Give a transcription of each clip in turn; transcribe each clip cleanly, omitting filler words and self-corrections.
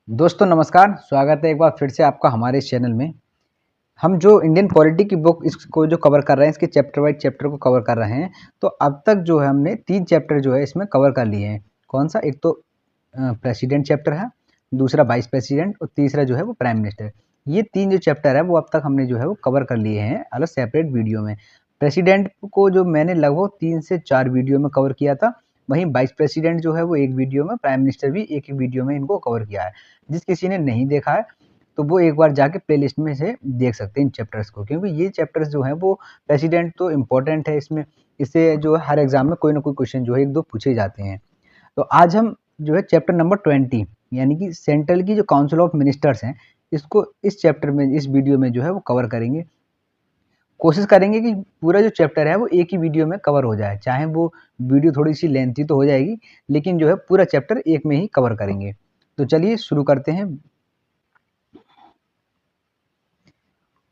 दोस्तों नमस्कार, स्वागत है एक बार फिर से आपका हमारे इस चैनल में। हम जो इंडियन पॉलिटी की बुक इसको जो कवर कर रहे हैं, इसके चैप्टर वाइज चैप्टर को कवर कर रहे हैं। तो अब तक जो है हमने 3 चैप्टर जो है इसमें कवर कर लिए हैं। कौन सा? एक तो प्रेसिडेंट चैप्टर है, दूसरा वाइस प्रेसिडेंट और तीसरा जो है वो प्राइम मिनिस्टर। ये 3 जो चैप्टर है वो अब तक हमने जो है वो कवर कर लिए हैं अलग सेपरेट वीडियो में। प्रेसिडेंट को जो मैंने लगभग 3 से 4 वीडियो में कवर किया था, वहीं वाइस प्रेसिडेंट जो है वो एक वीडियो में, प्राइम मिनिस्टर भी एक ही वीडियो में इनको कवर किया है। जिस किसी ने नहीं देखा है तो वो एक बार जाके प्लेलिस्ट में से देख सकते हैं इन चैप्टर्स को, क्योंकि ये चैप्टर्स जो हैं वो प्रेसिडेंट तो इम्पोर्टेंट है इसमें। इससे जो है हर एग्जाम में कोई ना कोई क्वेश्चन जो है 1-2 पूछे जाते हैं। तो आज हम जो है चैप्टर नंबर 20 यानी कि सेंट्रल की जो काउंसिल ऑफ मिनिस्टर्स हैं, इसको इस चैप्टर में, इस वीडियो में जो है वो कवर करेंगे। कोशिश करेंगे कि पूरा जो चैप्टर है वो एक ही वीडियो में कवर हो जाए, चाहे वो वीडियो थोड़ी सी लेंथी तो हो जाएगी, लेकिन जो है पूरा चैप्टर एक में ही कवर करेंगे। तो चलिए शुरू करते हैं।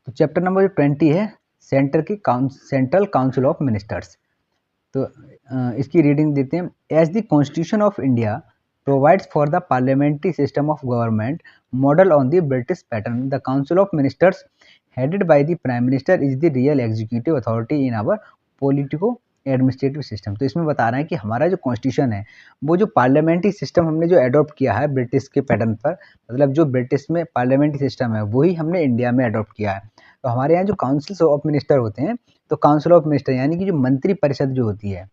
तो चैप्टर नंबर जो 20 है, सेंट्रल काउंसिल ऑफ मिनिस्टर्स। तो इसकी रीडिंग देते हैं। As the constitution of India provides for the parliamentary system of government model on the British pattern, the council of ministers headed by the prime minister is the real executive authority in our politico administrative system. तो इसमें बता रहे हैं कि हमारा जो constitution है, वो जो पार्लियामेंट्री सिस्टम हमने जो अडॉप्ट किया है ब्रिटिश के पैटर्न पर, मतलब जो ब्रिटिश में पार्लियामेंट्री सिस्टम है वही हमने इंडिया में अडॉप्ट किया है। तो हमारे यहाँ जो काउंसिल ऑफ मिनिस्टर होते हैं, तो काउंसिल ऑफ मिनिस्टर यानी कि जो मंत्री परिषद जो होती है,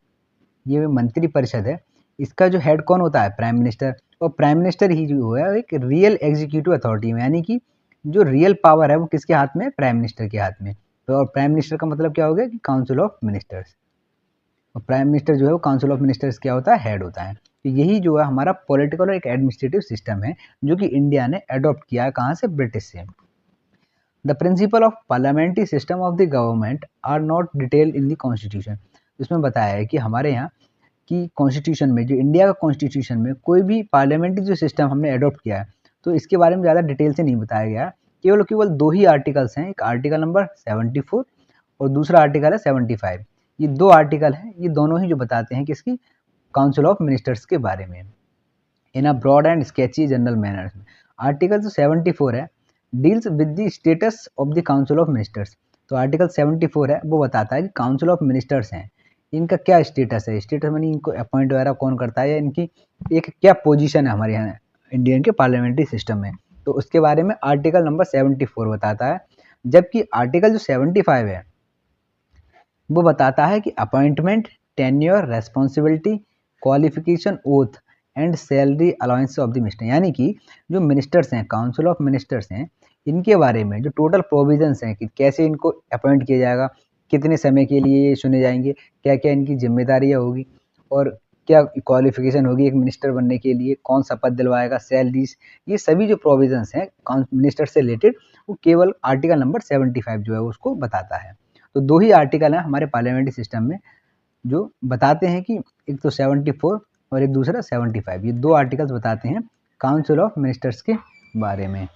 ये मंत्री परिषद है, इसका जो हेड कौन होता है? Prime minister. और प्राइम मिनिस्टर ही जो है एक रियल एग्जीक्यूटिव अथॉरिटी में, यानी कि जो रियल पावर है वो किसके हाथ में है? प्राइम मिनिस्टर के हाथ में। तो और प्राइम मिनिस्टर का मतलब क्या हो गया कि काउंसिल ऑफ मिनिस्टर्स, और प्राइम मिनिस्टर जो है वो काउंसिल ऑफ मिनिस्टर्स क्या होता है? हेड होता है। तो यही जो है हमारा पॉलिटिकल और एक एडमिनिस्ट्रेटिव सिस्टम है जो कि इंडिया ने अडॉप्ट किया है, कहाँ से? ब्रिटिश से। The principle of parliamentary system of the government are not detailed in the constitution. इसमें बताया है कि हमारे यहाँ की कॉन्स्टिट्यूशन में, जो इंडिया का कॉन्स्टिट्यूशन में कोई भी पार्लियामेंट्री जो सिस्टम हमने अडॉप्ट किया है, तो इसके बारे में ज़्यादा डिटेल से नहीं बताया गया। केवल 2 ही आर्टिकल्स हैं, एक आर्टिकल नंबर 74 और दूसरा आर्टिकल है 75। ये 2 आर्टिकल हैं, ये दोनों ही जो बताते हैं किसकी? काउंसिल ऑफ मिनिस्टर्स के बारे में, in a broad and sketchy general manner. Article जो 74 है deals with the status of the council of ministers. तो आर्टिकल 74 है वो बताता है कि काउंसिल ऑफ मिनिस्टर्स हैं, इनका क्या स्टेटस है। स्टेटस मानी इनको अपॉइंट वगैरह कौन करता है, या इनकी एक क्या पोजीशन है हमारे यहाँ इंडियन के पार्लियामेंट्री सिस्टम में। तो उसके बारे में आर्टिकल नंबर 74 बताता है। जबकि आर्टिकल जो 75 है वो बताता है कि appointment, tenure, responsibility, qualification, oath and salary allowance of the minister, यानी कि जो मिनिस्टर्स हैं, काउंसिल ऑफ मिनिस्टर्स हैं, इनके बारे में जो टोटल प्रोविजंस हैं कि कैसे इनको अपॉइंट किया जाएगा, कितने समय के लिए ये चुने जाएंगे, क्या क्या इनकी जिम्मेदारियाँ होगी, और क्या क्वालिफिकेशन होगी एक मिनिस्टर बनने के लिए, कौन सा पद दिलवाएगा, सैलरीज, ये सभी जो प्रोविजंस हैं मिनिस्टर से रिलेटेड, वो केवल आर्टिकल नंबर 75 जो है उसको बताता है। तो 2 ही आर्टिकल हैं हमारे पार्लियामेंट्री सिस्टम में जो बताते हैं कि एक तो 74 और एक दूसरा 75, ये 2 आर्टिकल्स बताते हैं काउंसिल ऑफ मिनिस्टर्स के बारे में।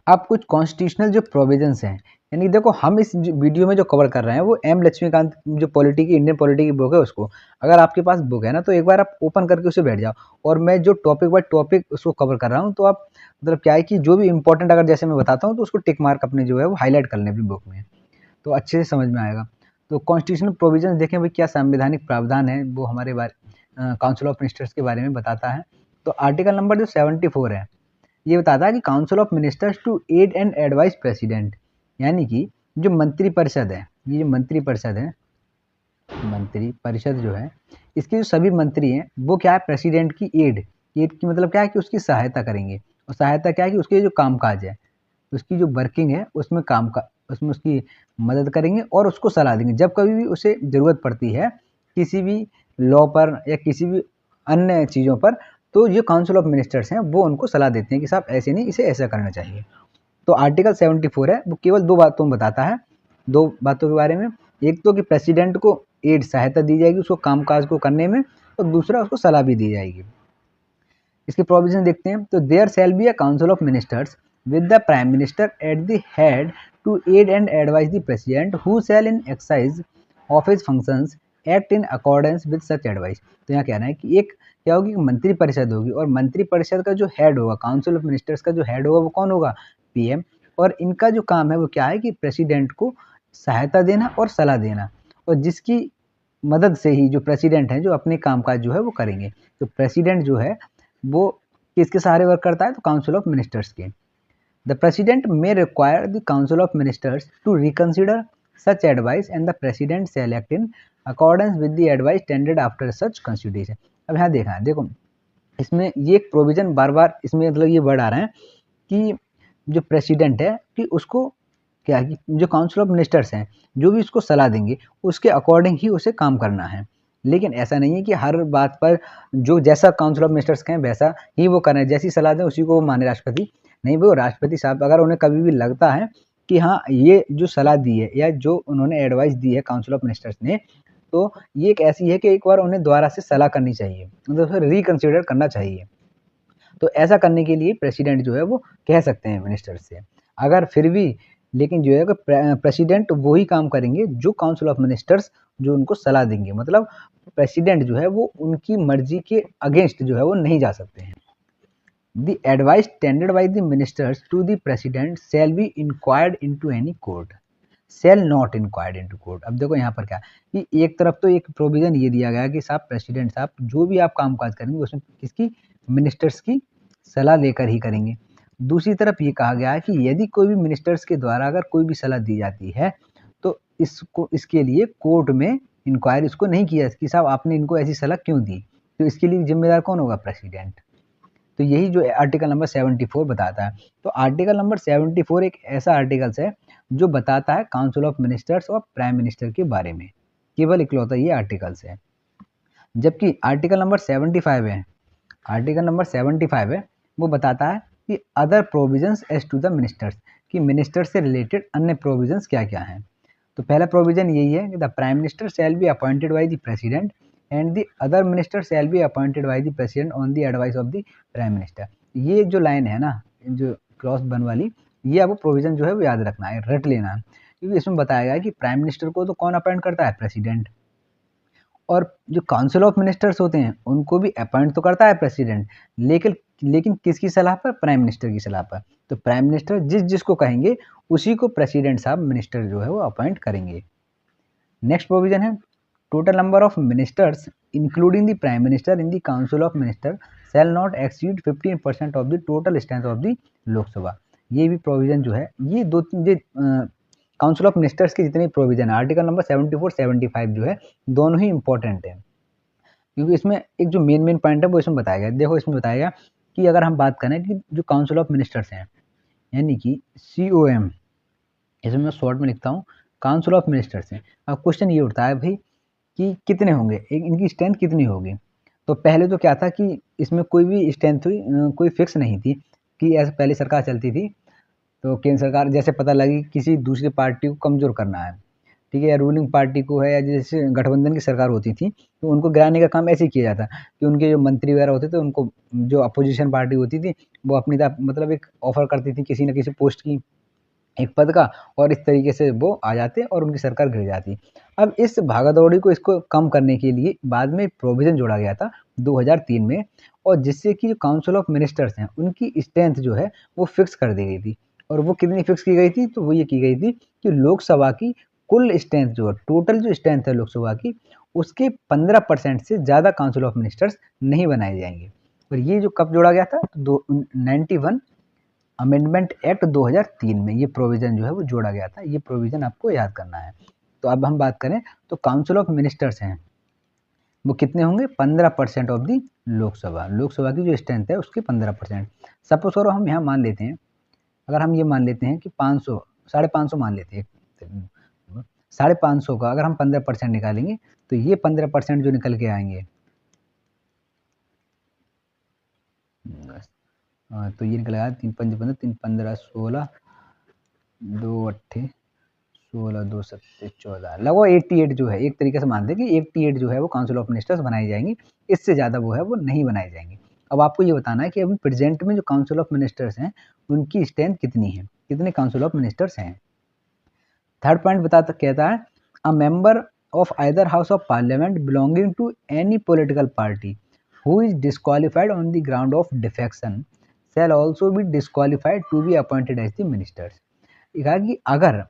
अब कुछ कॉन्स्टिट्यूशनल जो प्रोविजंस हैं, यानी देखो हम इस वीडियो में जो कवर कर रहे हैं वो एम लक्ष्मीकांत जो पॉलिटी की, इंडियन पॉलिटी की बुक है उसको, अगर आपके पास बुक है ना तो एक बार आप ओपन करके उसे बैठ जाओ, और मैं जो टॉपिक बाय टॉपिक उसको कवर कर रहा हूँ, तो आप मतलब क्या है कि जो भी इंपॉर्टेंट अगर जैसे मैं बताता हूँ तो उसको टिक मार्क अपने जो है वो हाईलाइट कर लें अपनी बुक में, तो अच्छे से समझ में आएगा। तो कॉन्स्टिट्यूशनल प्रोविजंस देखें भाई, क्या संवैधानिक प्रावधान है वो हमारे बारे काउंसिल ऑफ मिनिस्टर्स के बारे में बताता है। तो आर्टिकल नंबर जो 74 है ये बताता है कि council of ministers to aid and advise president, यानी कि जो मंत्री परिषद है, ये जो मंत्री परिषद है, मंत्री परिषद जो है, इसके जो सभी मंत्री हैं वो क्या है? प्रेसिडेंट की एड की मतलब क्या है कि उसकी सहायता करेंगे, और सहायता क्या है कि उसके जो कामकाज है, उसकी जो वर्किंग है उसमें काम का, उसमें उसकी मदद करेंगे और उसको सलाह देंगे जब कभी भी उसे ज़रूरत पड़ती है किसी भी लॉ पर या किसी भी अन्य चीज़ों पर। तो जो काउंसिल ऑफ मिनिस्टर्स हैं वो उनको सलाह देते हैं कि साहब ऐसे नहीं, इसे ऐसा करना चाहिए। तो आर्टिकल 74 है वो केवल 2 बातों में बताता है, 2 बातों के बारे में। एक तो कि प्रेसिडेंट को एड सहायता दी जाएगी उसको कामकाज को करने में, और दूसरा उसको सलाह भी दी जाएगी। इसके प्रोविजन देखते हैं। तो there shall be a council of ministers with the prime minister at the head to aid and advise the president who shall in exercise of his functions act in accordance with such advice. तो यहाँ कहना है कि एक क्या होगी, मंत्री परिषद होगी और मंत्री परिषद का जो हेड होगा, काउंसिल ऑफ मिनिस्टर्स का जो हेड होगा वो कौन होगा, पीएम। और इनका जो काम है वो क्या है कि प्रेसिडेंट को सहायता देना और सलाह देना, और जिसकी मदद से ही जो प्रेसिडेंट हैं जो अपने कामकाज जो है वो करेंगे। तो प्रेसिडेंट जो है वो किसके सहारे वर्क करता है, तो काउंसिल ऑफ मिनिस्टर्स के। The president may require the council of ministers to reconsider such advice and the president select in accordance with the advice tendered after such consideration. अब यहाँ देखा है, देखो इसमें ये एक प्रोविजन बार बार इसमें मतलब ये वर्ड आ रहे हैं कि जो प्रेसिडेंट है कि उसको क्या है कि जो काउंसिल ऑफ मिनिस्टर्स हैं जो भी उसको सलाह देंगे उसके अकॉर्डिंग ही उसे काम करना है। लेकिन ऐसा नहीं है कि हर बात पर जो जैसा काउंसिल ऑफ मिनिस्टर्स कहें वैसा ही वो करें, जैसी सलाह दें उसी को वो माने राष्ट्रपति। नहीं, वो राष्ट्रपति साहब अगर उन्हें कभी भी लगता है कि हाँ ये जो सलाह दी है या जो उन्होंने एडवाइस दी है काउंसिल ऑफ मिनिस्टर्स ने, तो ये एक ऐसी है कि एक बार उन्हें दोबारा से सलाह करनी चाहिए, मतलब उसे रिकंसिडर करना चाहिए। तो ऐसा करने के लिए प्रेसिडेंट जो है वो कह सकते हैं मिनिस्टर से। अगर फिर भी लेकिन जो है कि प्रेसिडेंट वही काम करेंगे जो काउंसिल ऑफ मिनिस्टर्स जो उनको सलाह देंगे, मतलब प्रेसिडेंट जो है वो उनकी मर्जी के अगेंस्ट जो है वो नहीं जा सकते हैं। The advice tendered by the ministers to the president shall be inquired into any court, shall not inquired into court. अब देखो यहाँ पर क्या कि एक तरफ तो एक प्रोविजन ये दिया गया कि साहब प्रेसिडेंट साहब जो भी आप कामकाज करेंगे उसमें किसकी, मिनिस्टर्स की सलाह लेकर ही करेंगे। दूसरी तरफ ये कहा गया है कि यदि कोई भी मिनिस्टर्स के द्वारा अगर कोई भी सलाह दी जाती है तो इसको इसके लिए कोर्ट में इंक्वायरी इसको नहीं किया कि साहब आपने इनको ऐसी सलाह क्यों दी, तो इसके लिए जिम्मेदार कौन होगा, प्रेसिडेंट। तो यही जो आर्टिकल नंबर 74 बताता है। तो आर्टिकल नंबर 74 एक ऐसा आर्टिकल्स है जो बताता है काउंसिल ऑफ मिनिस्टर्स और प्राइम मिनिस्टर के बारे में, केवल इकलौता ये आर्टिकल्स है। जबकि आर्टिकल नंबर 75 है, आर्टिकल नंबर 75 है वो बताता है कि other provisions as to the ministers, कि मिनिस्टर से रिलेटेड अन्य प्रोविजंस क्या क्या हैं। तो पहला प्रोविजन यही है कि the prime minister shall be appointed by the president and the other minister shall be appointed by the president on the advice of the prime minister. ये जो लाइन है ना, जो क्रॉस बन वाली, ये आपको प्रोविजन जो है वो याद रखना है, रट लेना है, क्योंकि इसमें बताया गया है कि प्राइम मिनिस्टर को तो कौन अपॉइंट करता है, प्रेसिडेंट। और जो काउंसिल ऑफ मिनिस्टर्स होते हैं उनको भी अपॉइंट तो करता है प्रेसिडेंट, लेकिन लेकिन किसकी सलाह पर, प्राइम मिनिस्टर की सलाह पर। तो प्राइम मिनिस्टर जिसको कहेंगे उसी को प्रेसिडेंट साहब मिनिस्टर जो है वो अपॉइंट करेंगे। नेक्स्ट प्रोविजन है total number of ministers including the prime minister in the council of minister shall not exceed 15% of the total strength of the Lok Sabha. ये भी प्रोविजन जो है, ये दो तीन काउंसिल ऑफ मिनिस्टर्स के जितने प्रोविजन है आर्टिकल नंबर 74 75 जो है दोनों ही इंपॉर्टेंट है, क्योंकि इसमें एक जो मेन पॉइंट है वो इसमें बताया गया। देखो इसमें बताया गया कि अगर हम बात करें कि जो काउंसिल ऑफ मिनिस्टर्स हैं यानी कि COM, इसमें मैं शॉर्ट में लिखता हूँ काउंसिल ऑफ मिनिस्टर्स हैं। अब क्वेश्चन ये उठता है भाई कि कितने होंगे, एक इनकी स्ट्रेंथ कितनी होगी। तो पहले तो क्या था कि इसमें कोई भी स्ट्रेंथ हुई कोई फिक्स नहीं थी, कि ऐसे पहले सरकार चलती थी तो केंद्र सरकार जैसे पता लगी किसी दूसरी पार्टी को कमज़ोर करना है, ठीक है, या रूलिंग पार्टी को है, या जैसे गठबंधन की सरकार होती थी तो उनको गिराने का काम ऐसे ही किया जाता कि उनके जो मंत्री वगैरह होते थे उनको जो अपोजिशन पार्टी होती थी वो अपनी तरफ मतलब एक ऑफर करती थी किसी न किसी पोस्ट की, एक पद का, और इस तरीके से वो आ जाते और उनकी सरकार गिर जाती। अब इस भागादौड़ी को इसको कम करने के लिए बाद में प्रोविज़न जोड़ा गया था 2003 में, और जिससे कि जो काउंसिल ऑफ मिनिस्टर्स हैं उनकी स्ट्रेंथ जो है वो फिक्स कर दी गई थी। और वो कितनी फिक्स की गई थी, तो वो ये की गई थी कि लोकसभा की कुल स्ट्रेंथ जो है, टोटल जो स्ट्रेंथ है लोकसभा की, उसके 15% से ज़्यादा काउंसिल ऑफ मिनिस्टर्स नहीं बनाए जाएंगे। और ये जो कब जोड़ा गया था, तो 91 अमेंडमेंट एक्ट 2003 में ये प्रोविज़न जो है वो जोड़ा गया था। ये प्रोविज़न आपको याद करना है। तो अब हम बात करें तो काउंसिल ऑफ मिनिस्टर्स हैं वो कितने होंगे, 15% ऑफ दी लोकसभा, लोकसभा की जो स्ट्रेंथ है उसके 15%। सपोज करो हम यहाँ मान लेते हैं, अगर हम ये मान लेते हैं कि 500 550 मान लेते हैं, 550 का अगर हम 15% निकालेंगे तो ये 15% जो निकल के आएंगे, तो ये निकल आया 3 5 15 3 15 16 2 8 16 2 7 14 लगभग 88 जो है, एक तरीके से मानते हैं कि 88 जो है वो काउंसिल ऑफ मिनिस्टर्स बनाई जाएंगी, इससे ज़्यादा वो है वो नहीं बनाई जाएंगी। अब आपको ये बताना है कि अभी प्रेजेंट में जो काउंसिल ऑफ मिनिस्टर्स हैं उनकी स्ट्रेंथ कितनी है, कितने काउंसिल ऑफ मिनिस्टर्स हैं। थर्ड पॉइंट बताता कहता है a member of either house of parliament belonging to any political party who is disqualified on the ground of defection shall also be disqualified to be appointed as the ministers। ये कहा कि अगर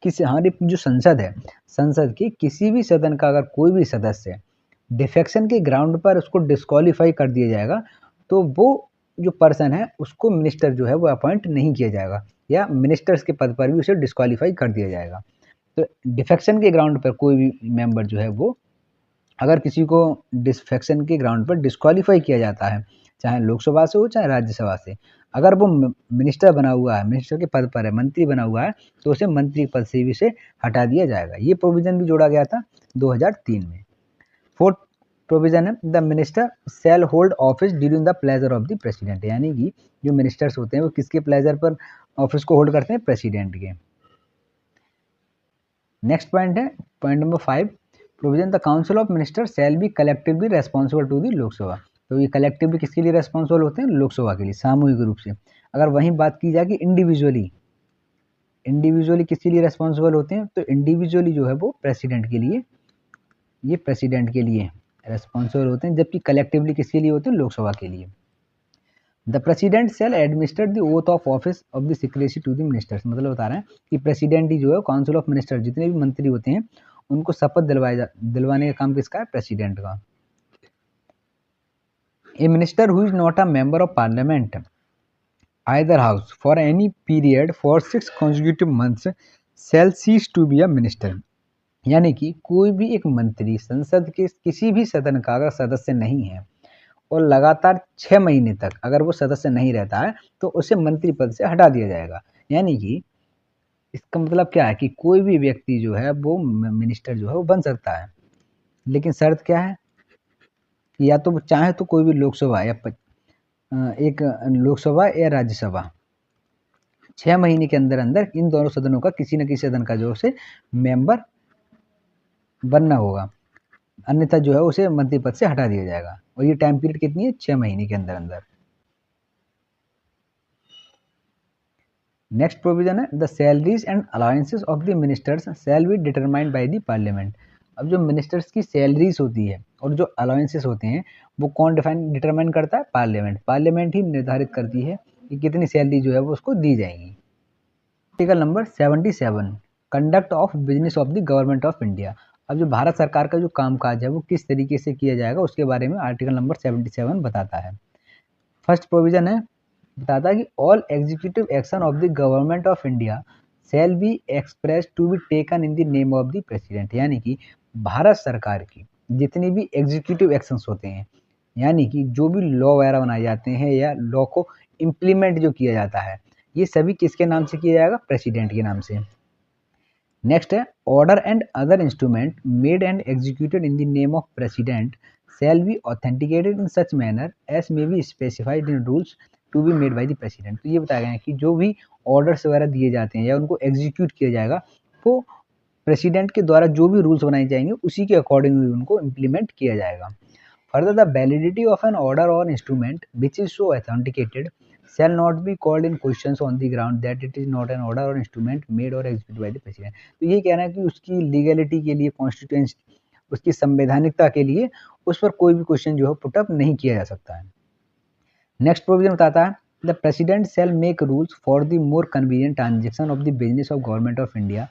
किसी हमारी जो संसद है, संसद के किसी भी सदन का अगर कोई भी सदस्य डिफेक्शन के ग्राउंड पर उसको डिस्क्वालीफाई कर दिया जाएगा, तो वो जो पर्सन है उसको मिनिस्टर जो है वो अपॉइंट नहीं किया जाएगा या मिनिस्टर्स के पद पर भी उसे डिस्क्वालीफाई कर दिया जाएगा। तो डिफेक्शन के ग्राउंड पर कोई भी मेंबर जो है वो अगर किसी को डिफेक्शन के ग्राउंड पर डिस्क्वालीफाई किया जाता है, चाहे लोकसभा से हो चाहे राज्यसभा से, अगर वो मिनिस्टर बना हुआ है, मिनिस्टर के पद पर है, मंत्री बना हुआ है, तो उसे मंत्री पद से भी से हटा दिया जाएगा। ये प्रोविजन भी जोड़ा गया था 2003 में। फोर्थ प्रोविजन है the minister shall hold office during the pleasure of the president, यानी कि जो मिनिस्टर्स होते हैं वो किसके प्लेजर पर ऑफिस को होल्ड करते हैं? प्रेसिडेंट के। नेक्स्ट पॉइंट है point number 5, provision the council of minister shall be collectively responsible to the Lok Sabha. तो ये कलेक्टिवली किसके लिए रेस्पॉन्सिबल होते हैं? लोकसभा के लिए, सामूहिक रूप से। अगर वहीं बात की जाए कि इंडिविजुअली किसके लिए रेस्पॉन्सिबल होते हैं, तो इंडिविजुअली जो है वो प्रेसिडेंट के लिए, ये प्रेसिडेंट के लिए रेस्पॉन्सिबल होते हैं, जबकि कलेक्टिवली किसके लिए होते हैं? लोकसभा के लिए। The president shall administer the oath of office of the secrecy to the ministers, मतलब बता रहे हैं कि प्रेसिडेंट ही जो है काउंसिल ऑफ मिनिस्टर जितने भी मंत्री होते हैं उनको शपथ दिलवाने का काम किसका है? प्रेसिडेंट का। A minister who is not a member of parliament either house for any period for 6 consecutive months shall cease to be a minister, यानी कि कोई भी एक मंत्री संसद के किसी भी सदन का अगर सदस्य नहीं है और लगातार 6 महीने तक अगर वो सदस्य नहीं रहता है तो उसे मंत्री पद से हटा दिया जाएगा। यानी कि इसका मतलब क्या है कि कोई भी व्यक्ति जो है वो मिनिस्टर जो है वो बन सकता है, लेकिन शर्त क्या है कि या तो वो चाहे तो कोई भी लोकसभा या एक लोकसभा या राज्यसभा 6 महीने के अंदर अंदर इन दोनों सदनों का किसी न किसी सदन का जो उसे मेंबर बनना होगा, अन्यथा जो है उसे मंत्री पद से हटा दिया जाएगा। और ये टाइम पीरियड कितनी है? 6 महीने के अंदर अंदर। नेक्स्ट प्रोविजन है the salaries and allowances of the ministers shall be determined by the parliament. अब जो मिनिस्टर्स की सैलरीज होती है और जो अलाउंसेस होते हैं वो कौन डिटरमाइन करता है? पार्लियामेंट। पार्लियामेंट ही निर्धारित करती है कि कितनी सैलरी जो है वो उसको दी जाएगी। Article number 77, conduct of business of the government of India. अब जो भारत सरकार का जो कामकाज है वो किस तरीके से किया जाएगा उसके बारे में आर्टिकल नंबर 77 बताता है। फर्स्ट प्रोविजन है बताता है कि all executive action of the government of India shall be express to be taken in the name of the president, यानी कि भारत सरकार की जितनी भी एग्जीक्यूटिव एक्शंस होते हैं, यानी कि जो भी लॉ वगैरह बनाए जाते हैं या लॉ को इम्प्लीमेंट जो किया जाता है, ये सभी किसके नाम से किया जाएगा? प्रेसिडेंट के नाम से। नेक्स्ट है order and other instrument made and executed in the name of president shall be authenticated in such manner as may be specified in rules to be made by the president. तो ये बताया गया है कि जो भी orders वगैरह दिए जाते हैं या उनको एग्जीक्यूट किया जाएगा वो प्रेसिडेंट के द्वारा जो भी रूल्स बनाए जाएंगे उसी के अकॉर्डिंग उनको इम्प्लीमेंट किया जाएगा। Further the validity of an order और instrument which is so authenticated shall not be called in questions on the ground that it is not an order or instrument made or executed by the president। तो ये कहना है कि उसकी legality के लिए, constituency, उसकी संवैधानिकता के लिए उस पर कोई भी क्वेश्चन जो है पुटअप नहीं किया जा सकता है। नेक्स्ट प्रोविजन बताता है the president shall make rules for the more convenient transaction of the business of government of India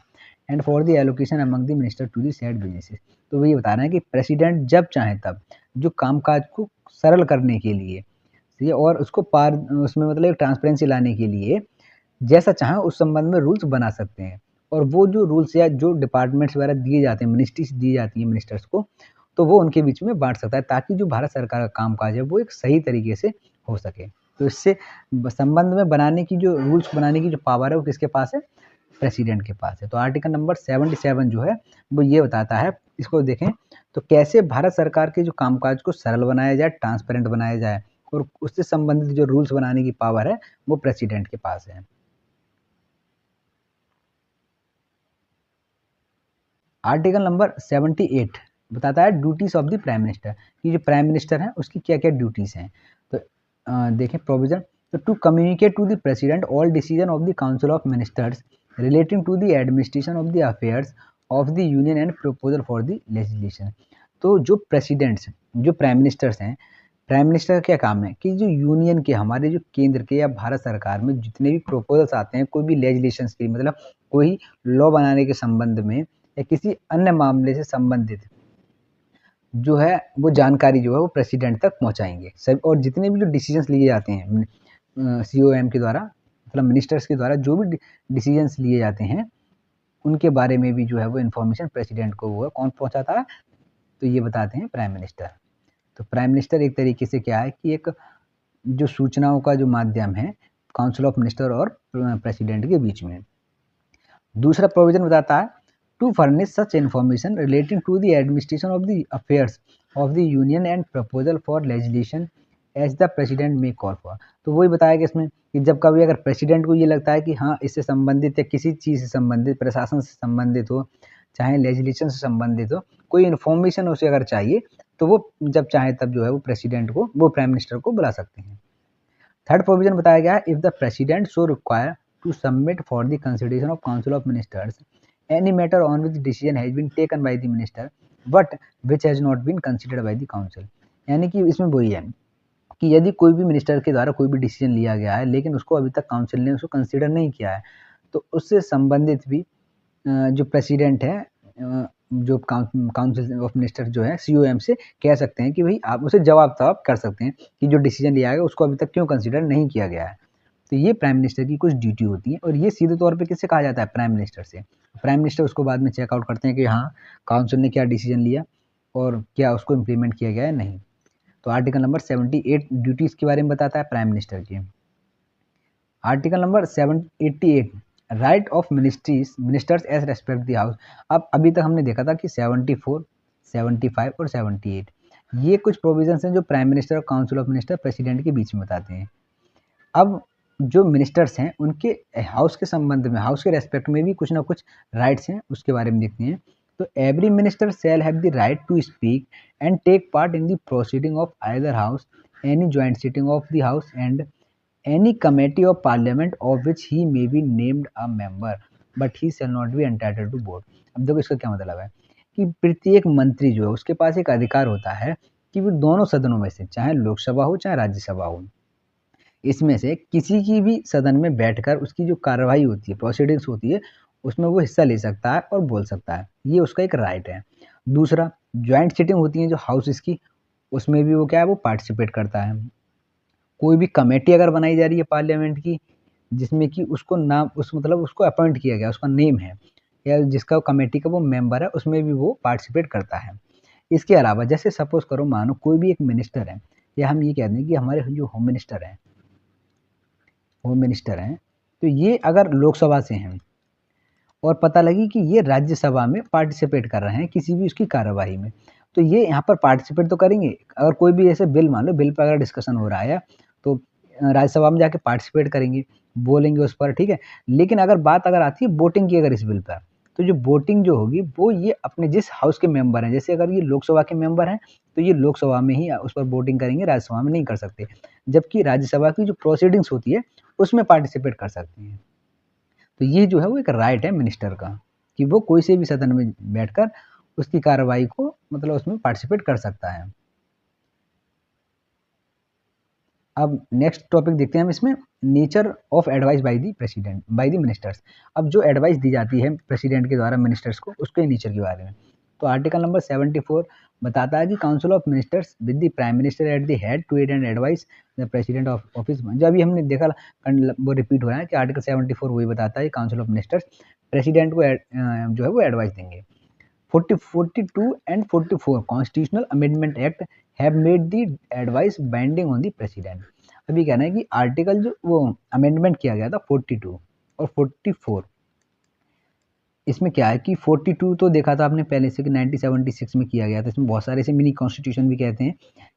and for the allocation among the minister to the said businesses. तो वही बता रहे हैं कि प्रेसिडेंट जब चाहे तब जो कामकाज को सरल करने के लिए और उसको उसमें मतलब एक ट्रांसपेरेंसी लाने के लिए जैसा चाहे उस संबंध में रूल्स बना सकते हैं। और वो जो रूल्स या जो डिपार्टमेंट्स वगैरह दिए जाते हैं, मिनिस्ट्रीज दी जाती हैं मिनिस्टर्स को, तो वो उनके बीच में बांट सकता है ताकि जो भारत सरकार का कामकाज है वो एक सही तरीके से हो सके। तो इससे संबंध में बनाने की जो रूल्स बनाने की जो पावर है वो किसके पास है? प्रेसिडेंट के पास है। तो आर्टिकल नंबर 77 जो है वो ये बताता है, इसको देखें तो कैसे भारत सरकार के जो कामकाज को सरल बनाया जाए, ट्रांसपेरेंट बनाया जाए और उससे संबंधित जो रूल्स बनाने की पावर है वो प्रेसिडेंट के पास है। आर्टिकल नंबर 78 बताता है duties of the prime minister, कि जो प्राइम मिनिस्टर है उसकी क्या क्या ड्यूटीज हैं। तो देखें प्रोविजन, तो to communicate to the president all decision of the council of ministers relating to the administration of the affairs of the union and proposal for the legislation. तो जो प्रेसिडेंट्स, जो प्राइम मिनिस्टर्स हैं, prime minister का क्या काम है कि जो यूनियन के, हमारे जो केंद्र के या भारत सरकार में जितने भी प्रपोजल्स आते हैं, कोई भी लेजिस्लेशंस की, मतलब कोई लॉ बनाने के संबंध में या किसी अन्य मामले से संबंधित जो है वो जानकारी जो है वो प्रेसिडेंट तक पहुंचाएंगे सब। और जितने भी जो डिसीजंस लिए जाते हैं सीओएम के द्वारा, मतलब मिनिस्टर्स के द्वारा जो भी डिसीजंस लिए जाते हैं, उनके बारे में भी जो है वो इन्फॉर्मेशन प्रेसिडेंट को वो कौन पहुंचाता है, तो ये बताते हैं प्राइम मिनिस्टर। तो प्राइम मिनिस्टर एक तरीके से क्या है कि एक जो सूचनाओं का जो माध्यम है काउंसिल ऑफ मिनिस्टर और प्रेसिडेंट के बीच में। दूसरा प्रोविजन बताता है to furnish such information relating to the administration of the affairs of the union and proposal for legislation as the president may call for. तो वही बताया कि इसमें कि जब कभी अगर प्रेसिडेंट को ये लगता है कि हाँ इससे संबंधित या किसी चीज़ से संबंधित, प्रशासन से संबंधित हो, चाहे लेजिस्लेशन से संबंधित हो, कोई इन्फॉर्मेशन उसे अगर चाहिए, तो वो जब चाहे तब जो है वो प्रेसिडेंट को, वो प्राइम मिनिस्टर को बुला सकते हैं। थर्ड प्रोविजन बताया गया है if the president so require to submit for the consideration of council of ministers any matter on which decision has been taken by the minister but which has not been considered by the council. यानी कि इसमें वही है कि यदि कोई भी minister के द्वारा कोई भी डिसीजन लिया गया है लेकिन उसको अभी तक काउंसिल ने उसको कंसिडर नहीं किया है, तो उससे संबंधित भी जो प्रेसिडेंट है, जो काउंसिल ऑफ मिनिस्टर जो है सीओएम से कह सकते हैं कि भाई आप उसे जवाब तलब कर सकते हैं कि जो डिसीजन लिया गया उसको अभी तक क्यों कंसिडर नहीं किया गया है। तो ये प्राइम मिनिस्टर की कुछ ड्यूटी होती है और ये सीधे तौर पे किससे कहा जाता है, प्राइम मिनिस्टर से। प्राइम मिनिस्टर उसको बाद में चेकआउट करते हैं कि हाँ काउंसिल ने क्या डिसीजन लिया और क्या उसको इम्प्लीमेंट किया गया है नहीं। तो आर्टिकल नंबर 78 ड्यूटीज़ के बारे में बताता है प्राइम मिनिस्टर की। Article number 788 right of ministers as respect the house. अब अभी तक हमने देखा था कि 74, 75 और 78 ये कुछ प्रोविजंस हैं जो प्राइम मिनिस्टर और काउंसिल ऑफ मिनिस्टर प्रेसिडेंट के बीच में बताते हैं। अब जो मिनिस्टर्स हैं उनके हाउस के संबंध में, हाउस के रेस्पेक्ट में भी कुछ ना कुछ राइट्स हैं, उसके बारे में देखते हैं। तो every minister shall have the right to speak and take part in the proceeding of either house, any joint sitting of the house and any committee of parliament of which he may be named a member but he shall not be entitled to vote। अब देखो इसका क्या मतलब है कि प्रत्येक मंत्री जो है उसके पास एक अधिकार होता है कि वो दोनों सदनों में से, चाहे लोकसभा हो चाहे राज्यसभा हो, इसमें से किसी की भी सदन में बैठकर उसकी जो कार्रवाई होती है, प्रोसीडिंग्स होती है, उसमें वो हिस्सा ले सकता है और बोल सकता है, ये उसका एक राइट है। दूसरा, ज्वाइंट सिटिंग होती है जो हाउसेस की, उसमें भी वो क्या है, वो पार्टिसिपेट करता है। कोई भी कमेटी अगर बनाई जा रही है पार्लियामेंट की, जिसमें कि उसको नाम, उस मतलब उसको अपॉइंट किया गया, उसका नेम है, या जिसका कमेटी का वो मेंबर है, उसमें भी वो पार्टिसिपेट करता है। इसके अलावा जैसे सपोज करो, मानो कोई भी एक मिनिस्टर है, या हम ये कह दें कि हमारे जो होम मिनिस्टर हैं, तो ये अगर लोकसभा से हैं और पता लगी कि ये राज्यसभा में पार्टिसिपेट कर रहे हैं किसी भी उसकी कार्यवाही में, तो ये यहाँ पर पार्टिसिपेट तो करेंगे। अगर कोई भी ऐसे बिल, मान लो बिल पर अगर डिस्कशन हो रहा है, तो राज्यसभा में जाके पार्टिसिपेट करेंगे, बोलेंगे उस पर, ठीक है। लेकिन अगर बात अगर आती है वोटिंग की, अगर इस बिल पर, तो जो वोटिंग जो होगी वो ये अपने जिस हाउस के मेंबर हैं, जैसे अगर ये लोकसभा के मेंबर हैं तो ये लोकसभा में ही उस पर वोटिंग करेंगे, राज्यसभा में नहीं कर सकते। जबकि राज्यसभा की जो प्रोसीडिंग्स होती है उसमें पार्टिसिपेट कर सकते हैं। तो ये जो है वो एक राइट है मिनिस्टर का कि वो कोई से भी सदन में बैठकर उसकी कार्रवाई को, मतलब उसमें पार्टिसिपेट कर सकता है। अब नेक्स्ट टॉपिक देखते हैं हम इसमें, nature of advice bye the president bye the ministers. अब जो एडवाइस दी जाती है प्रेसिडेंट के द्वारा मिनिस्टर्स को, उसके नेचर के बारे में। तो आर्टिकल नंबर 74 बताता है कि council of ministers with the prime minister at the head to aid and advise the president of office. जो अभी हमने देखा वो रिपीट हो रहा है कि आर्टिकल 74 वही बताता है काउंसिल ऑफ मिनिस्टर्स प्रेसिडेंट को जो है वो एडवाइस देंगे। 42 and 44 constitutional amendment act have made the advice binding on the president. अभी कहना है कि आर्टिकल जो वो अमेंडमेंट किया गया था 42 और 44, इसमें क्या है कि 42 तो देखा था आपने पहले से कि 1976 में किया गया था। इसमें बहुत सारे ऐसे मिनी कॉन्स्टिट्यूशन भी कहते हैं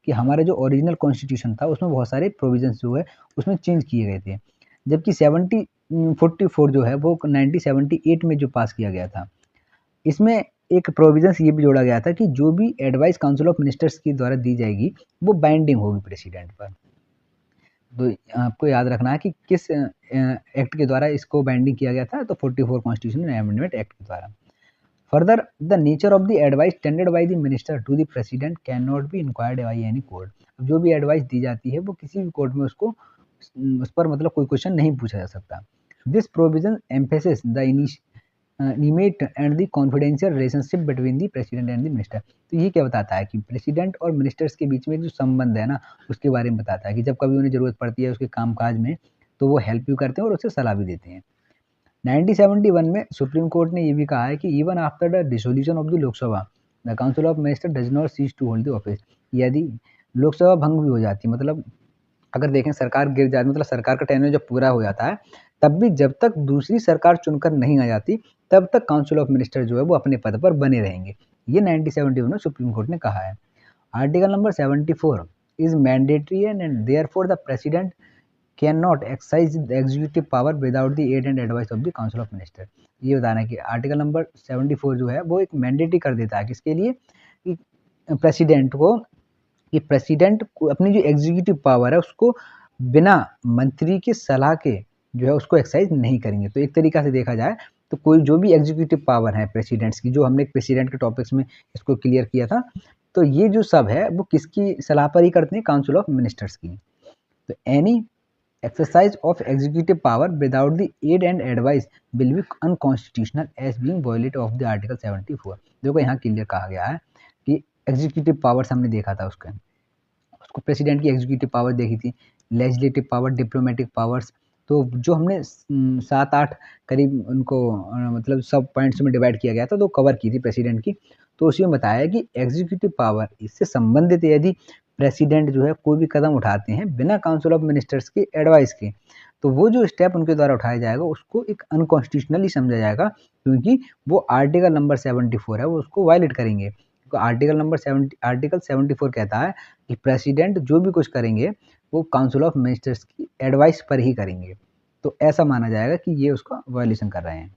कि हमारा जो ओरिजिनल कॉन्स्टिट्यूशन था उसमें बहुत सारे प्रोविजंस जो है उसमें चेंज किए गए थे। जबकि 44 जो है वो 1978 में जो पास किया गया था, इसमें एक प्रोविजंस ये भी जोड़ा गया था कि जो भी एडवाइस काउंसिल ऑफ मिनिस्टर्स के द्वारा दी जाएगी वो बाइंडिंग होगी प्रेसिडेंट पर। तो आपको याद रखना है कि किस एक्ट के द्वारा इसको बाइंडिंग किया गया था, तो 44 कॉन्स्टिट्यूशनल अमेंडमेंट एक्ट के द्वारा। Further the nature of the advice tendered by the minister to the president can not be inquired by any court. जो भी एडवाइस दी जाती है वो किसी भी कोर्ट में उसको उस पर मतलब कोई क्वेश्चन नहीं पूछा जा सकता। This provision emphasis the immediate and the confidential relationship between the president and the minister. तो ये क्या बताता है कि प्रेसिडेंट और मिनिस्टर्स के बीच में जो संबंध है ना, उसके बारे में बताता है कि जब कभी उन्हें ज़रूरत पड़ती है उसके कामकाज में, तो वो हेल्प भी करते हैं और उसे सलाह भी देते हैं। 1971 में सुप्रीम कोर्ट ने ये भी कहा है कि even after the dissolution of the Lok Sabha the council of minister does not cease to hold the office. यदि लोकसभा भंग भी हो जाती है, मतलब अगर देखें सरकार गिर जाती, मतलब सरकार का टेन्योर जब पूरा हो जाता है, तब भी जब तक दूसरी सरकार चुनकर नहीं आ जाती, तब तक काउंसिल ऑफ मिनिस्टर जो है वो अपने पद पर बने रहेंगे। ये 1971 में सुप्रीम कोर्ट ने कहा है। Article number 74 is mandatory and therefore the president can not exercise the executive power without the aid and advice of the council of minister. ये बताना है कि आर्टिकल नंबर 74 जो है वो एक मैंडेटरी कर देता है किसके लिए, कि प्रेसिडेंट को, कि प्रेसिडेंट को अपनी जो एग्जीक्यूटिव पावर है उसको बिना मंत्री की सलाह के जो है उसको एक्सरसाइज नहीं करेंगे। तो एक तरीका से देखा जाए तो कोई जो भी एग्जीक्यूटिव पावर है प्रेसिडेंट्स की, जो हमने प्रेसिडेंट के टॉपिक्स में इसको क्लियर किया था, तो ये जो सब है वो किसकी सलाह पर ही करते हैं, काउंसिल ऑफ मिनिस्टर्स की। तो any exercise of executive power without the aid and advice will be unconstitutional as being violate of the article 74। देखो यहाँ क्लियर कहा गया है कि एग्जीक्यूटिव पावर्स हमने देखा था, उसको प्रेसिडेंट की एग्जीक्यूटिव पावर देखी थी, लेजिस्लेटिव पावर, डिप्लोमेटिक पावर्स। तो जो हमने 7-8 करीब उनको मतलब सब पॉइंट्स में डिवाइड किया गया था, तो कवर की थी प्रेसिडेंट की। तो उसी में बताया कि एग्जीक्यूटिव पावर इससे संबंधित यदि प्रेसिडेंट जो है कोई भी कदम उठाते हैं बिना काउंसिल ऑफ मिनिस्टर्स की एडवाइस के, तो वो जो स्टेप उनके द्वारा उठाया जाएगा उसको एक अनकॉन्स्टिट्यूशनली समझा जाएगा, क्योंकि वो आर्टिकल नंबर 74 है वो उसको वायलेट करेंगे। तो आर्टिकल 74 कहता है कि प्रेसिडेंट जो भी कुछ करेंगे वो काउंसिल ऑफ मिनिस्टर्स की एडवाइस पर ही करेंगे। तो ऐसा माना जाएगा कि ये उसका वायलेशन कर रहे हैं।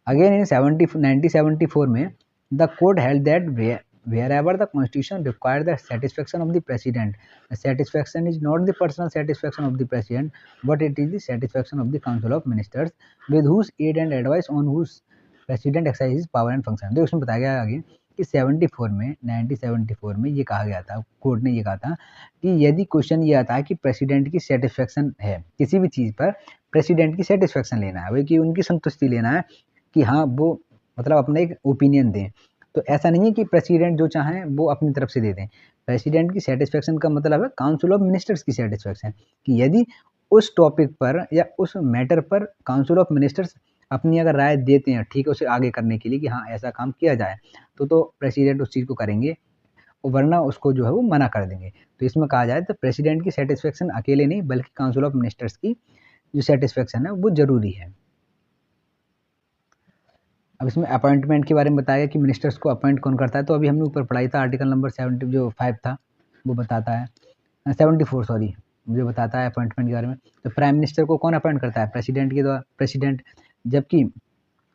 अगेन इन 1974 में the court held that wherever the constitution required the satisfaction of the president, the satisfaction is not the personal satisfaction of the president, but it is the satisfaction of the council of ministers with whose aid and advice on whose president exercises power and function। तो उसमें बताया गया आगे कि 1974 में ये कहा गया था, कोर्ट ने ये कहा था कि यदि क्वेश्चन ये आता है कि प्रेसिडेंट की सेटिस्फेक्शन है किसी भी चीज़ पर, प्रेसिडेंट की सेटिस्फेक्शन लेना है, वही कि उनकी संतुष्टि लेना है कि हाँ वो मतलब अपना एक ओपिनियन दें। तो ऐसा नहीं है कि प्रेसिडेंट जो चाहें वो अपनी तरफ से दे दें। प्रेसिडेंट की सेटिस्फेक्शन का मतलब है काउंसिल ऑफ मिनिस्टर्स की सेटिस्फेक्शन, कि यदि उस टॉपिक पर या उस मैटर पर काउंसिल ऑफ मिनिस्टर्स अपनी अगर राय देते हैं, ठीक है, उसे आगे करने के लिए कि हाँ ऐसा काम किया जाए, तो प्रेसिडेंट उस चीज़ को करेंगे, वरना उसको जो है वो मना कर देंगे। तो इसमें कहा जाए तो प्रेसिडेंट की सेटिस्फेक्शन अकेले नहीं बल्कि काउंसिल ऑफ मिनिस्टर्स की जो सेटिस्फेक्शन है वो ज़रूरी है। अब इसमें अपॉइंटमेंट के बारे में बताया गया कि मिनिस्टर्स को अपॉइंट कौन करता है। तो अभी हमने ऊपर पढ़ाई था आर्टिकल नंबर 70 जो 5 था वो बताता है, 74 सॉरी, जो बताता है अपॉइंटमेंट के बारे में। तो प्राइम मिनिस्टर को कौन अपॉइंट करता है, प्रेसिडेंट के द्वारा, प्रेसिडेंट। जबकि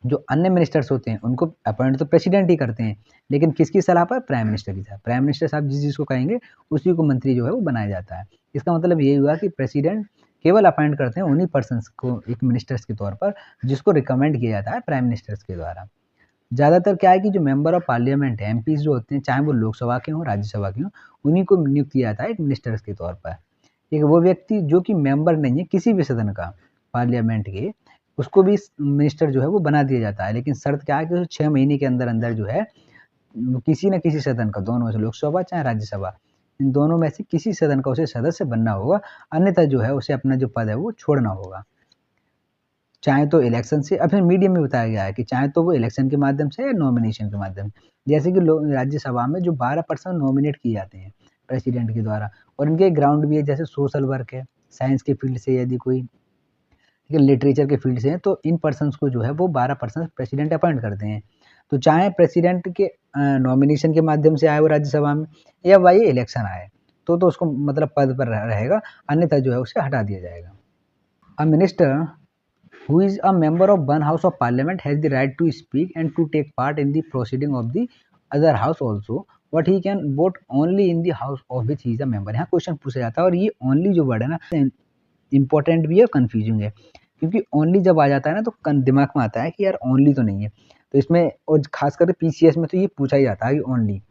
जो अन्य मिनिस्टर्स होते हैं उनको अपॉइंट तो प्रेसिडेंट ही करते हैं, लेकिन किसकी सलाह पर, प्राइम मिनिस्टर की सलाह। प्राइम मिनिस्टर साहब जिस चीज़ को कहेंगे उसी को मंत्री जो है वो बनाया जाता है। इसका मतलब यही हुआ कि प्रेसिडेंट केवल अपॉइंट करते हैं उन्हीं पर्सन्स को एक मिनिस्टर्स के तौर पर जिसको रिकमेंड किया जाता है प्राइम मिनिस्टर्स के द्वारा। ज़्यादातर क्या है कि जो मेंबर ऑफ पार्लियामेंट है, एमपीज़ जो होते हैं, चाहे वो लोकसभा के हों, राज्यसभा के हों, उन्हीं को नियुक्त किया जाता है एक मिनिस्टर्स के तौर पर। एक वो व्यक्ति जो कि मेंबर नहीं है किसी भी सदन का, पार्लियामेंट के, उसको भी मिनिस्टर जो है वो बना दिया जाता है। लेकिन शर्त क्या है कि उसे 6 महीने के अंदर जो है किसी न किसी सदन का, दोनों में से लोकसभा चाहे राज्यसभा, इन दोनों में से किसी सदन का उसे सदस्य बनना होगा, अन्यथा जो है उसे अपना जो पद है वो छोड़ना होगा। चाहे तो इलेक्शन से, अब फिर मीडियम में बताया गया है कि चाहे तो वो इलेक्शन के माध्यम से या नॉमिनेशन के माध्यम से। जैसे कि राज्यसभा में जो 12 पर्सन नॉमिनेट किए जाते हैं प्रेसिडेंट के द्वारा, और इनके ग्राउंड भी है, जैसे सोशल वर्क है, साइंस के फील्ड से यदि कोई, ठीक है, लिटरेचर के फील्ड से है, तो इन पर्सन्स को जो है वो 12 पर्सन प्रेसिडेंट अपॉइंट करते हैं। तो चाहे प्रेसिडेंट के नॉमिनेशन के माध्यम से आए वो राज्यसभा में, या वही इलेक्शन आए, तो उसको मतलब पद पर रहेगा, अन्यथा जो है उसे हटा दिया जाएगा। A minister who is a member of one house of parliament has the right to speak and to take part in the proceeding of the other house also, but he can vote only in the house of which he is a member। यहाँ question पूछा जाता है, और ये only जो word है ना important भी है, कंफ्यूजिंग है, क्योंकि ओनली जब आ जाता है ना तो दिमाग में आता है कि यार ओनली तो नहीं है, तो इसमें और खास करके पीसीएस में तो ये पूछा ही जाता है कि ओनली।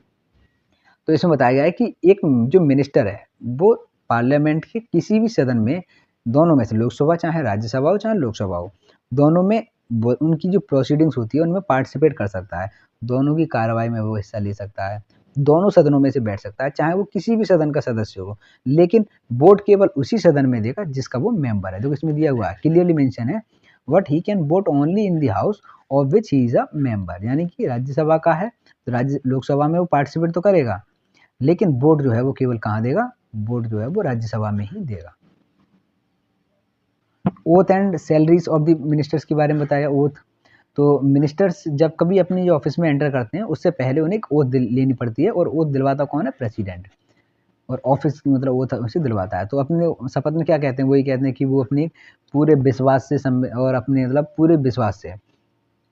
तो इसमें बताया गया है कि एक जो मिनिस्टर है वो पार्लियामेंट के किसी भी सदन में, दोनों में से लोकसभा चाहे राज्यसभा हो चाहे लोकसभा हो, दोनों में उनकी जो प्रोसीडिंग्स होती है उनमें पार्टिसिपेट कर सकता है, दोनों की कार्रवाई में वो हिस्सा ले सकता है, दोनों सदनों में से बैठ सकता है, चाहे वो किसी भी सदन का सदस्य हो, लेकिन वोट केवल उसी सदन में देगा जिसका वो मेंबर है। देखो इसमें दिया हुआ है, क्लियरली मेंशन है, but he can vote only in the house of which he is a member, यानी कि राज्यसभा का है तो लोकसभा में वो पार्टिसिपेट तो करेगा, लेकिन वोट जो है वो केवल कहाँ देगा, वोट जो है वो राज्यसभा में ही देगा। Oath and salaries of the ministers के बारे में बताया। ओथ, तो मिनिस्टर्स जब कभी अपनी जो ऑफिस में एंटर करते हैं उससे पहले उन्हें एक ओथ लेनी पड़ती है, और ओथ दिलवाता कौन है, प्रेसिडेंट, और ऑफिस की मतलब ओथ उसे दिलवाता है। तो अपने शपथ में क्या कहते हैं, वही कहते हैं कि वो अपने पूरे विश्वास से और अपने मतलब पूरे विश्वास से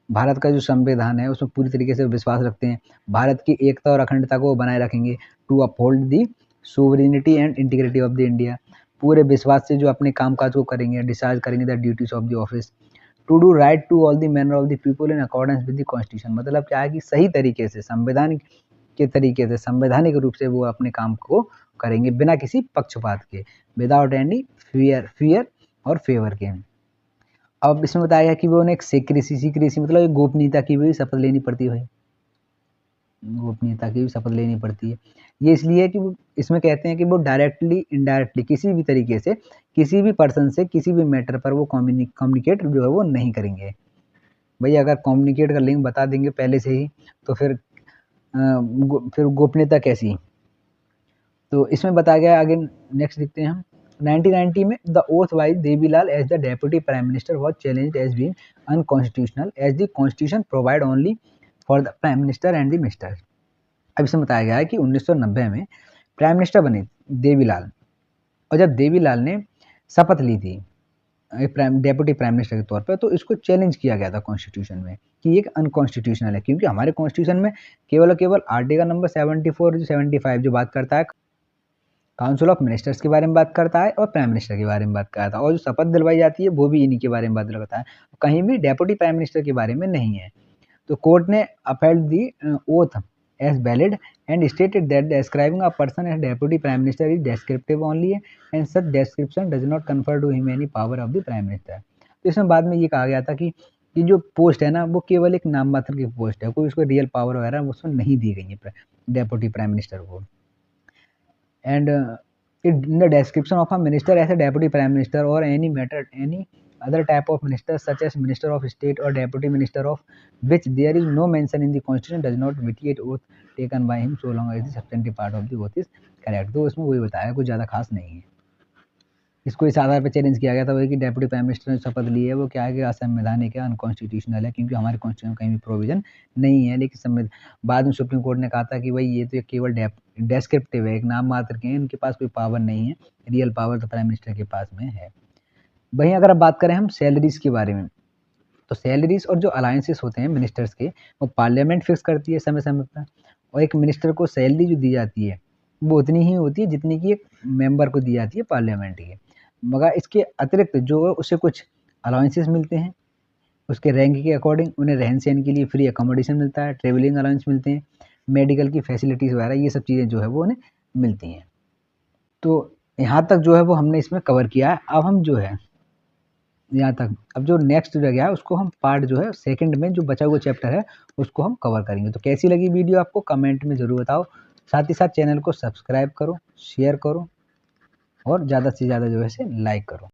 भारत का जो संविधान है उसमें पूरी तरीके से विश्वास रखते हैं, भारत की एकता और अखंडता को बनाए रखेंगे, to uphold the sovereignty and integrity of the India, पूरे विश्वास से जो अपने कामकाज को करेंगे, डिस्चार्ज करेंगे the duties of the office, to do right to all the manner of the people in accordance with the constitution, मतलब क्या है कि सही तरीके से संविधान के तरीके से संवैधानिक रूप से वो अपने काम को करेंगे बिना किसी पक्षपात के, विदाउट एनी फियर और फेवर के। अब इसमें बताया गया कि वो उन्हें एक सीक्रेसी मतलब एक गोपनीयता की भी शपथ लेनी पड़ती है भाई, गोपनीयता की भी शपथ लेनी पड़ती है। ये इसलिए है कि वो इसमें कहते हैं कि वो डायरेक्टली इनडायरेक्टली किसी भी तरीके से किसी भी पर्सन से किसी भी मैटर पर वो कम्युनिकेट जो है वो नहीं करेंगे। भई अगर कम्युनिकेट का लिंक बता देंगे पहले से ही तो फिर फिर गोपनीयता कैसी? तो इसमें बताया गया आगे, नेक्स्ट देखते हैं हम। 1990 में the oath by Devi Lal as the deputy prime minister was challenged as being unconstitutional as the constitution provide only for the prime minister and the ministers. अब इसमें बताया गया है कि 1990 में प्राइम मिनिस्टर बने देवीलाल, और जब देवीलाल ने शपथ ली थी एक डेप्यूटी प्राइम मिनिस्टर के तौर पे, तो इसको चैलेंज किया गया था कॉन्स्टिट्यूशन में कि ये अनकॉन्स्टिट्यूशनल है, क्योंकि हमारे कॉन्स्टिट्यूशन में केवल और केवल आर्टिकल नंबर 74 75 जो बात करता है काउंसिल ऑफ मिनिस्टर्स के बारे में बात करता है और प्राइम मिनिस्टर के बारे में बात करता है, और जो शपथ दिलवाई जाती है वो भी इन्हीं के बारे में बात करता है, कहीं भी डेप्यूटी प्राइम मिनिस्टर के बारे में नहीं है। तो कोर्ट ने upheld the oath as valid and stated that describing a person as deputy prime minister is descriptive only and such description does not confer to him any power of the prime minister। तो इसमें बाद में ये कहा गया था कि जो पोस्ट है ना वो केवल एक नाम मात्र की पोस्ट है, कोई उसको रियल पावर वगैरह उसको नहीं दी गई है डेप्यूटी प्राइम मिनिस्टर को। And in the description of a minister as a deputy prime minister or any other type of minister such as minister of state or deputy minister of which there is no mention in the constitution does not vitiate oath taken by him so long as the substantive part of the oath is correct। तो इसमें वही बताया, कुछ ज़्यादा खास नहीं है। इसको इस आधार पर चैलेंज किया गया था वही कि डेप्यूटी प्राइम मिनिस्टर ने शपथ ली है वो क्या है कि असंवैधानिक है, अनकॉन्स्टिट्यूशनल है, क्योंकि हमारे कॉन्स्टिट्यूशन में कहीं भी प्रोविजन नहीं है। लेकिन बाद में सुप्रीम कोर्ट ने कहा था कि भाई ये तो केवल डेस्क्रिप्टिव है, एक नाम मात्र के हैं, इनके पास कोई पावर नहीं है, रियल पावर तो प्राइम मिनिस्टर के पास में है। वहीं अगर अब बात करें हम सैलरीज के बारे में, तो सैलरीज और जो अलायंसेस होते हैं मिनिस्टर्स के वो पार्लियामेंट फिक्स करती है समय समय पर, और एक मिनिस्टर को सैलरी जो दी जाती है वो उतनी ही होती है जितनी कि एक मेंबर को दी जाती है पार्लियामेंट की, मगर इसके अतिरिक्त जो उसे कुछ अलाउंसेस मिलते हैं, उसके रैंक के अकॉर्डिंग उन्हें रहन सहन के लिए फ्री अकोमोडेशन मिलता है, ट्रेवलिंग अलाउंस मिलते हैं, मेडिकल की फैसिलिटीज़ वगैरह ये सब चीज़ें जो है वो उन्हें मिलती हैं। तो यहाँ तक जो है वो हमने इसमें कवर किया है। अब हम जो है यहाँ तक, अब जो नेक्स्ट रह गया है उसको हम पार्ट जो है सेकंड में जो बचा हुआ चैप्टर है उसको हम कवर करेंगे। तो कैसी लगी वीडियो आपको कमेंट में ज़रूर बताओ, साथ ही साथ चैनल को सब्सक्राइब करो, शेयर करो और ज़्यादा से ज़्यादा जो है इसे लाइक करो।